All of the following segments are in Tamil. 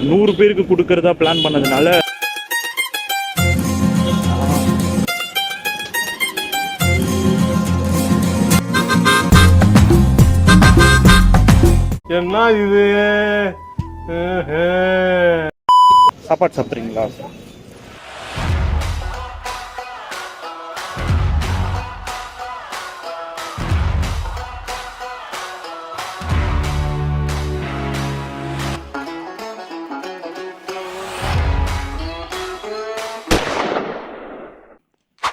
100 பேருக்கு கொடுக்கறதா பிளான் பண்ணதுனால என்ன இது சாப்பாடு சாப்பிட்றீங்களா?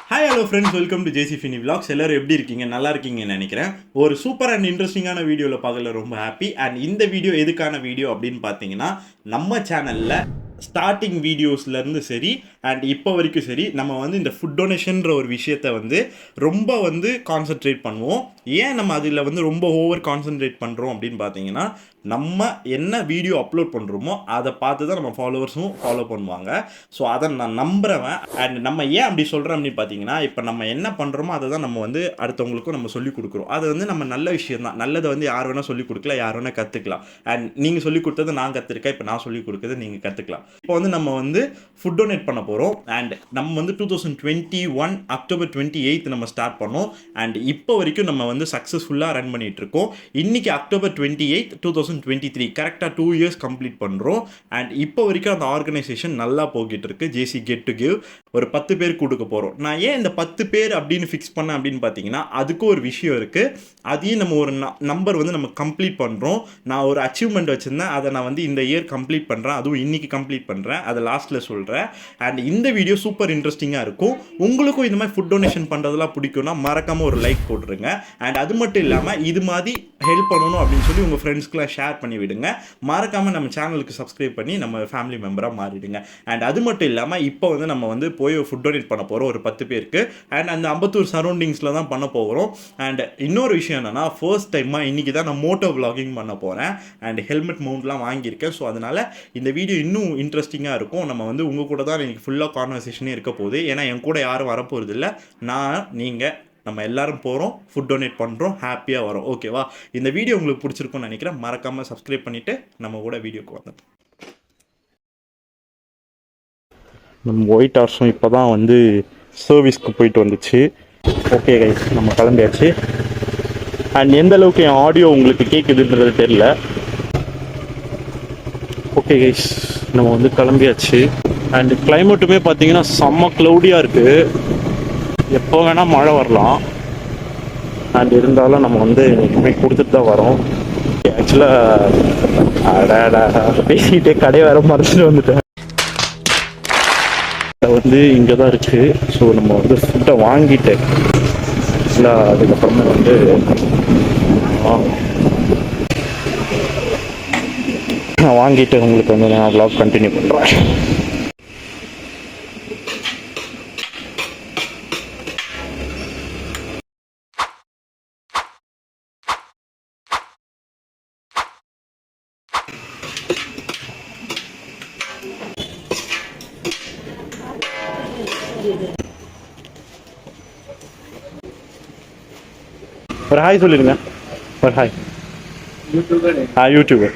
Hi hello friends, welcome to JC Fini vlogs. எல்லோரும் எப்படி இருக்கீங்க? நல்லா இருக்கீங்கன்னு நினைக்கிறேன். ஒரு சூப்பர் அண்ட் இன்ட்ரெஸ்டிங்கான வீடியோவில் பார்க்கல ரொம்ப ஹாப்பி. அண்ட் இந்த வீடியோ எதுக்கான வீடியோ அப்படின்னு பார்த்தீங்கன்னா, நம்ம சேனலில் ஸ்டார்டிங் வீடியோஸ்லேருந்து சரி அண்ட் இப்போ வரைக்கும் சரி நம்ம வந்து இந்த ஃபுட் டொனேஷன்ற ஒரு விஷயத்தை வந்து ரொம்ப வந்து கான்சென்ட்ரேட் பண்ணுவோம். ஏன் நம்ம அதில் வந்து ரொம்ப ஓவர் கான்சென்ட்ரேட் பண்ணுறோம் அப்படின்னு பார்த்தீங்கன்னா, நம்ம என்ன வீடியோ அப்லோட் பண்ணுறோமோ அதை பார்த்து தான் நம்ம ஃபாலோவர்ஸும் ஃபாலோ பண்ணுவாங்க. ஸோ அதை நான் நம்புகிறவன். அண்ட் நம்ம ஏன் அப்படி சொல்கிறோம் அப்படின்னு பார்த்தீங்கன்னா, இப்போ நம்ம என்ன பண்ணுறோமோ அதை தான் நம்ம வந்து அடுத்தவங்களுக்கும் நம்ம சொல்லிக் கொடுக்குறோம். அது வந்து நம்ம நல்ல விஷயம் தான். நல்லதை வந்து யார் வேணால் சொல்லிக் கொடுக்கலாம், யார் வேணால் கற்றுக்கலாம். அண்ட் நீங்கள் சொல்லிக் கொடுத்தது நான் கற்றுருக்கேன், இப்போ நான் சொல்லிக் கொடுக்குறது நீங்கள் கற்றுக்கலாம். இப்போ வந்து நம்ம வந்து ஃபுட் டொனேட் பண்ண போகிறோம். அண்ட் நம்ம வந்து 2021 அக்டோபர் 28 நம்ம ஸ்டார்ட் பண்ணோம். அண்ட் இப்போ வரைக்கும் நம்ம வந்து சக்ஸஸ்ஃபுல்லாக ரன் பண்ணிகிட்டு இருக்கோம். இன்றைக்கி அக்டோபர் 28, 2023 கரெக்டாக 2 இயர்ஸ் கம்ப்ளீட் பண்ணுறோம். அண்ட் இப்போ வரைக்கும் அந்த ஆர்கனைசேஷன் நல்லா போய்கிட்டு இருக்கு. ஜேசி கெட் டு கிவ் ஒரு 10 பேர் கொடுக்க போகிறோம். நான் ஏன் இந்த 10 பேர் அப்படின்னு ஃபிக்ஸ் பண்ணேன் அப்படின்னு பார்த்தீங்கன்னா, அதுக்கும் ஒரு விஷயம் இருக்குது. அதையும் நம்ம ஒரு நம்பர் வந்து நம்ம கம்ப்ளீட் பண்ணுறோம். நான் ஒரு அச்சீவ்மெண்ட் வச்சுருந்தேன், அதை நான் வந்து இந்த இயர் கம்ப்ளீட் பண்ணுறேன். அதுவும் இன்றைக்கி கம்ப்ளீட் பண்ணுறேன். அதை லாஸ்ட்டில் சொல்கிறேன். அண்ட் இந்த வீடியோ சூப்பர் இன்ட்ரெஸ்டிங்காக இருக்கும். உங்களுக்கும் இந்த மாதிரி ஃபுட் டொனேஷன் பண்ணுறதெல்லாம் பிடிக்கும்னா மறக்காமல் ஒரு லைக் போட்டுருங்க. அண்ட் அது மட்டும் இல்லாமல் இது மாதிரி ஹெல்ப் பண்ணணும் அப்படின்னு சொல்லி உங்கள் ஃப்ரெண்ட்ஸ்க்குலாம் ஷேர் பண்ணி விடுங்க. மறக்காமல் நம்ம சேனலுக்கு சப்ஸ்கிரைப் பண்ணி நம்ம ஃபேமிலி மெம்பராக மாறிடுங்க. அண்ட் அது மட்டும் இல்லாமல் இப்போ வந்து நம்ம வந்து போய் ஃபுட் டொனேட் பண்ண போகிறோம் ஒரு 10 பேருக்கு. அண்ட் அந்த அம்பத்தூர் சரௌண்டிங்ஸில் தான் பண்ண போகிறோம். அண்ட் இன்னொரு விஷயம் என்னென்னா, ஃபர்ஸ்ட் டைமாக இன்றைக்கி தான் நான் மோட்டோ விலாகிங் பண்ண போகிறேன். அண்ட் ஹெல்மெட் மவுண்ட்லாம் வாங்கியிருக்கேன். ஸோ அதனால் இந்த வீடியோ இன்னும் இன்ட்ரெஸ்டிங்காக இருக்கும். நம்ம வந்து உங்கள் கூட தான் இன்றைக்கி ஃபுல்லாக கான்வர்சேஷனே இருக்க போகுது. ஏன்னா என் கூட யாரும் வரப்போகிறது இல்லை. நான், நீங்கள், நம்ம எல்லாரும் போகிறோம், ஃபுட் டொனேட் பண்ணுறோம், ஹாப்பியாக வரோம். ஓகேவா? இந்த வீடியோ உங்களுக்கு பிடிச்சிருக்கும்னு நினைக்கிறேன். மறக்காமல் சப்ஸ்கிரைப் பண்ணிவிட்டு நம்ம கூட வீடியோக்கு வந்தோம். நம்ம ஒயிட் ஹார்ஸும் இப்போ தான் வந்து சர்வீஸ்க்கு போயிட்டு வந்துச்சு. ஓகே கைஸ், நம்ம கிளம்பியாச்சு. அண்ட் எந்த அளவுக்கு என் ஆடியோ உங்களுக்கு கேட்குதுன்றது தெரியல. ஓகே கைஸ், நம்ம வந்து கிளம்பியாச்சு. அண்ட் கிளைமேட்டுமே பார்த்தீங்கன்னா செம்ம க்ளவுடியாக இருக்குது. எப்போ வேணால் மழை வரலாம். அண்ட் இருந்தாலும் நம்ம வந்து இனிமே கொடுத்துட்டு தான் வரோம். ஆக்சுவலாக பேசிக்கிட்டே கடை வர மறைச்சிட்டு வந்துட்டேன். வந்து இங்கே தான் இருக்குது. ஸோ நம்ம வந்து ஃபுட்டை வாங்கிட்டு இல்லை அதுக்கப்புறமா வந்து நான் வாங்கிட்டு உங்களுக்கு வந்து நான் வ்ளாக் கண்டினியூ பண்ணுறேன். ஒரு ஹாய் சொல்லிடுங்க. ஒரு hi. YouTuber. YouTuber.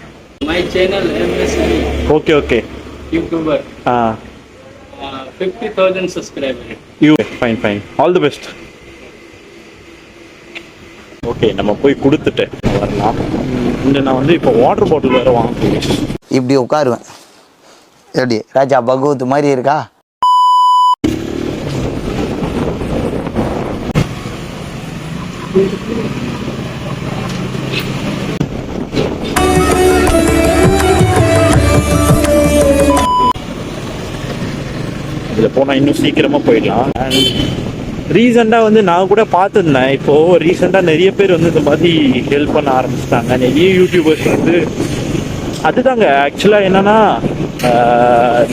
My channel MSV. Okay okay. YouTuber. 50,000 subscribers. Fine fine. All the best. Okay, நம்ம போய் கொடுத்துட்டு வரலாம். இந்த நான் வந்து இப்போ வாட்டர் பாட்டில் வேறு வாங்க. இப்படி உட்காருவேன். எப்படி ராஜா பகவத் மாதிரி இருக்கா? இதில் போனால் இன்னும் சீக்கிரமாக போயிடலாம். அண்ட் ரீசெண்டாக வந்து நான் கூட பார்த்துருந்தேன். இப்போது ரீசெண்டாக நிறைய பேர் வந்து இந்த மாதிரி ஹெல்ப் பண்ண ஆரம்பிச்சிட்டாங்க. நிறைய யூடியூபர்ஸ் வந்து அதுதாங்க ஆக்சுவலாக என்னென்னா,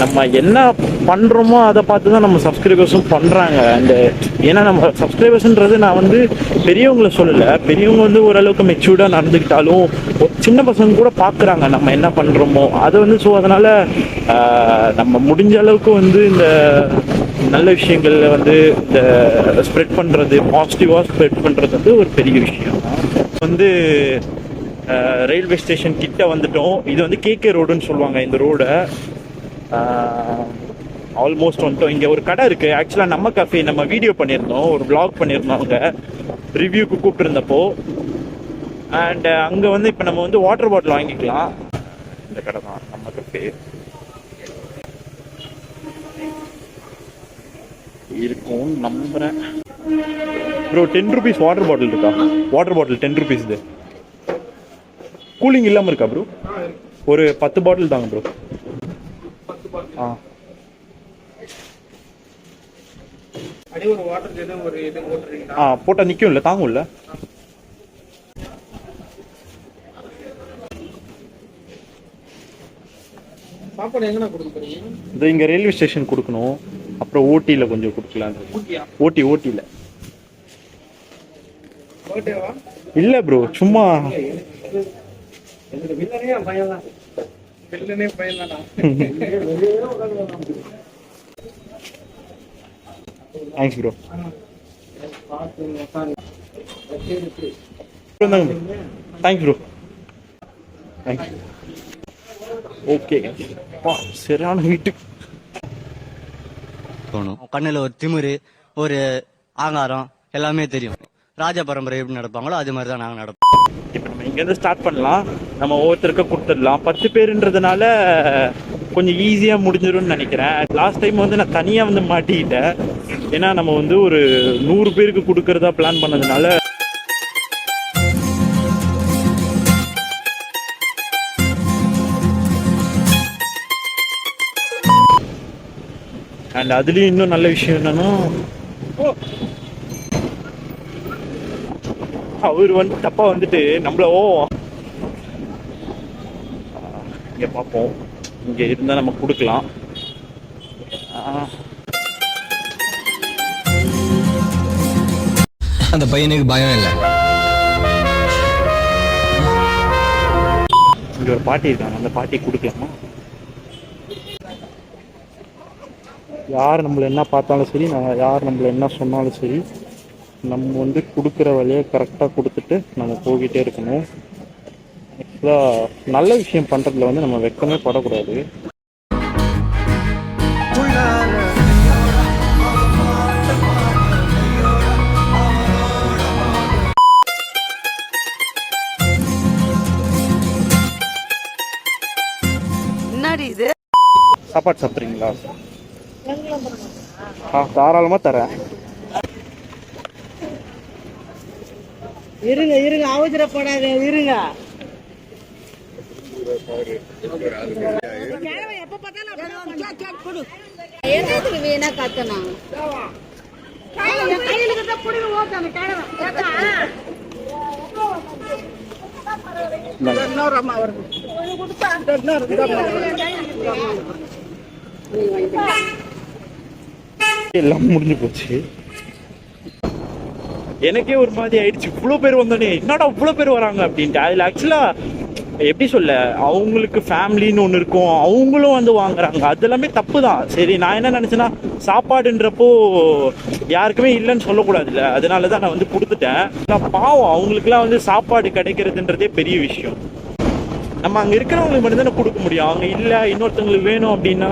நம்ம என்ன பண்ணுறோமோ அதை பார்த்து தான் நம்ம சப்ஸ்கிரைபர்ஸும் பண்ணுறாங்க. அந்த ஏன்னா நம்ம சப்ஸ்கிரைபர்ஸ்ன்றது நான் வந்து பெரியவங்களை சொல்லலை. பெரியவங்க வந்து ஓரளவுக்கு மெச்சூர்டாக நடந்துக்கிட்டாலும் சின்ன பசங்க கூட பார்க்குறாங்க நம்ம என்ன பண்ணுறோமோ அதை வந்து. ஸோ அதனால் நம்ம முடிஞ்ச அளவுக்கு வந்து இந்த நல்ல விஷயங்களில் வந்து இந்த ஸ்ப்ரெட் பண்ணுறது, பாசிட்டிவாக ஸ்ப்ரெட் பண்ணுறது வந்து ஒரு பெரிய விஷயம் வந்து. ரயில்வே ஸ்டேஷன் கிட்ட வந்துட்டோம். இது வந்து கேகே ரோடுன்னு சொல்லுவாங்க இந்த ரோடை. ஆல்மோஸ்ட் வந்துட்டோம். இங்கே ஒரு கடை இருக்குது. ஆக்சுவலாக நம்ம கஃபே நம்ம வீடியோ பண்ணியிருந்தோம், ஒரு வ்ளாக் பண்ணியிருந்தோம் அங்கே ரிவ்யூக்கு கூப்பிட்டுருந்தப்போ. அண்ட் அங்கே வந்து இப்போ நம்ம வந்து வாட்டர் பாட்டில் வாங்கிக்கலாம். இந்த கடை தான் நம்ம கஃபே. இருக்கும் நம்புகிறேன். ப்ரோ 10 rupees வாட்டர் பாட்டில் இருக்கா? Water bottle 10 rupees. இது கூலிங் இல்லாமல் இருக்கா ப்ரோ? ஒரு 10 பாட்டில் தாங்க ப்ரோ. ஆ போட்டால் நிற்கும் இல்லை, தாங்கும் இல்லை. சாப்பாடு எங்கண்ணா கொடுக்க போறீங்க? இது இங்கே ரயில்வே ஸ்டேஷன் கொடுக்கணும். அப்புறம் ஓட்டியில் கொஞ்சம் கொடுக்கலாம். ஓட்டியில் இல்லை ப்ரோ, சும்மா thanks bro. Thanks bro. Thanks. Okay சரியான வீட்டுக்கு தோணும். கண்ணில் ஒரு திமிரு, ஒரு ஆங்காரம் எல்லாமே தெரியும். ராஜ பரம்பரை எப்படி நடப்பாங்களோ அது மாதிரி தான் நாங்கள் நடப்போம். இப்போ நம்ம இங்கேருந்து ஸ்டார்ட் பண்ணலாம். நம்ம ஒவ்வொருத்தருக்க கொடுத்துடலாம். 10 பேருன்றதுனால கொஞ்சம் ஈஸியாக முடிஞ்சிடும்னு நினைக்கிறேன். லாஸ்ட் டைம் வந்து நான் தனியாக வந்து மாட்டிக்கிட்டேன். ஏன்னா நம்ம வந்து ஒரு 100 பேருக்கு கொடுக்கறதா பிளான் பண்ணதுனால அண்ட் அதுலேயும் இன்னும் நல்ல விஷயம் என்னன்னா, அவர் வந்து தப்பா வந்துட்டு நம்மள இங்கே பார்ப்போம். இங்கே இருந்தால் நம்ம கொடுக்கலாம். அந்த பையனுக்கு பயம் இல்லை. இங்கே ஒரு பாட்டி இருக்காங்க, அந்த பாட்டி கொடுக்கலாமா? யார் நம்மளை என்ன பார்த்தாலும் சரி, யார் நம்மளை என்ன சொன்னாலும் சரி, நம்ம வந்து கொடுக்குற வழியை கரெக்டாக கொடுத்துட்டு நம்ம போய்கிட்டே இருக்கணும். ஆக்சுவலாக நல்ல விஷயம் பண்ணுறதுல வந்து நம்ம வெக்கமே படக்கூடாது. இது சாப்பாடு சாப்பிட்றீங்களா? தாராளமாக தரேன். இருங்க அவசரப்படாத, இருங்க. வேணா கத்தனா எல்லாம் முடிஞ்சு போச்சு. எனக்கே ஒரு மாதிரி ஆயிடுச்சு. இவ்வளோ பேர் வந்தோடனே என்னடா இவ்வளோ பேர் வராங்க அப்படின்ட்டு. அதில் ஆக்சுவலாக எப்படி சொல்ல, அவங்களுக்கு ஃபேமிலின்னு ஒன்று இருக்கும், அவங்களும் வந்து வாங்குறாங்க. அது எல்லாமே தப்பு தான். சரி, நான் என்ன நினச்சேன்னா, சாப்பாடுன்றப்போ யாருக்குமே இல்லைன்னு சொல்லக்கூடாதுல்ல, அதனால தான் நான் வந்து கொடுத்துட்டேன். நான் பாவம், அவங்களுக்குலாம் வந்து சாப்பாடு கிடைக்கிறதுன்றதே பெரிய விஷயம். நம்ம அங்கே இருக்கிறவங்களுக்கு மட்டும்தானே கொடுக்க முடியும். அவங்க இல்லை இன்னொருத்தவங்களுக்கு வேணும் அப்படின்னா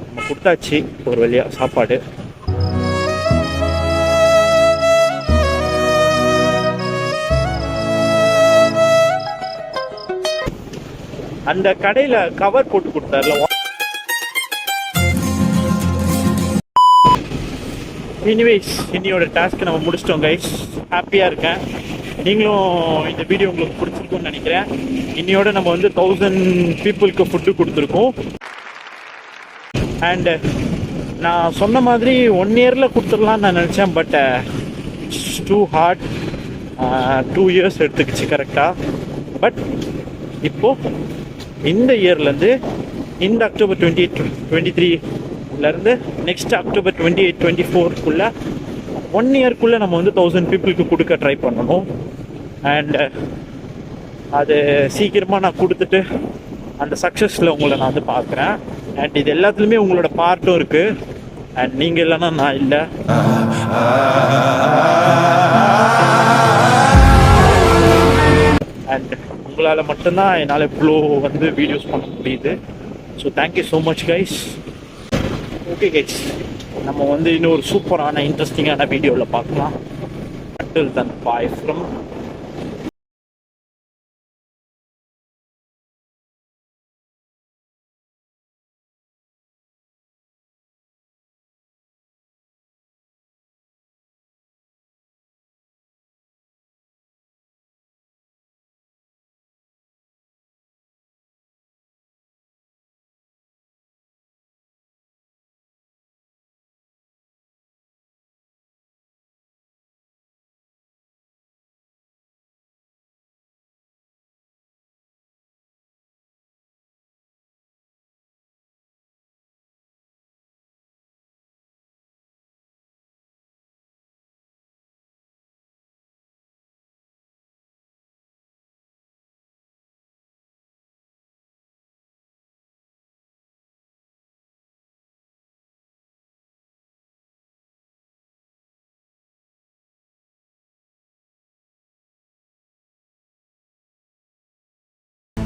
நம்ம கொடுத்தாச்சு ஒரு வழியாக சாப்பாடு. அந்த கடையில கவர் போட்டு கொடுத்தாருல. எனிவேஸ், இன்னையோட டாஸ்க் நம்ம முடிச்சிட்டோம் கைஸ். ஹாப்பியாக இருக்கேன். நீங்களும் இந்த வீடியோ உங்களுக்கு பிடிச்சிருக்கும்னு நினைக்கிறேன். இன்னையோட நம்ம வந்து 1000 பீப்புளுக்கு ஃபுட்டு கொடுத்துருக்கோம். அண்டு நான் சொன்ன மாதிரி 1 இயரில் கொடுத்துடலான்னு நான் நினச்சேன். But it's too hard. 2 years எடுத்துக்கிச்சு கரெக்டாக. பட் இப்போது இந்த இயர்லேருந்து, இந்த அக்டோபர் 2023லேருந்து நெக்ஸ்ட் அக்டோபர் 2024 1 இயர்க்குள்ளே நம்ம வந்து 1000 பீப்புளுக்கு கொடுக்க ட்ரை பண்ணணும். அண்டு அது சீக்கிரமாக நான் கொடுத்துட்டு அந்த சக்ஸஸில் உங்களை நான் வந்து பார்க்குறேன். அண்ட் இது எல்லாத்துலேயுமே உங்களோட பார்ட்டும் இருக்குது. அண்ட் நீங்கள் இல்லைன்னா நான் இல்லை. அண்ட் உங்களால் மட்டும்தான் என்னால் இவ்வளோ வந்து வீடியோஸ் பண்ண முடியுது. So thank you so much guys. Okay guys, நம்ம வந்து இன்னொரு சூப்பரான இன்ட்ரெஸ்டிங்கான வீடியோவில் பார்க்கலாம். Until then, bye from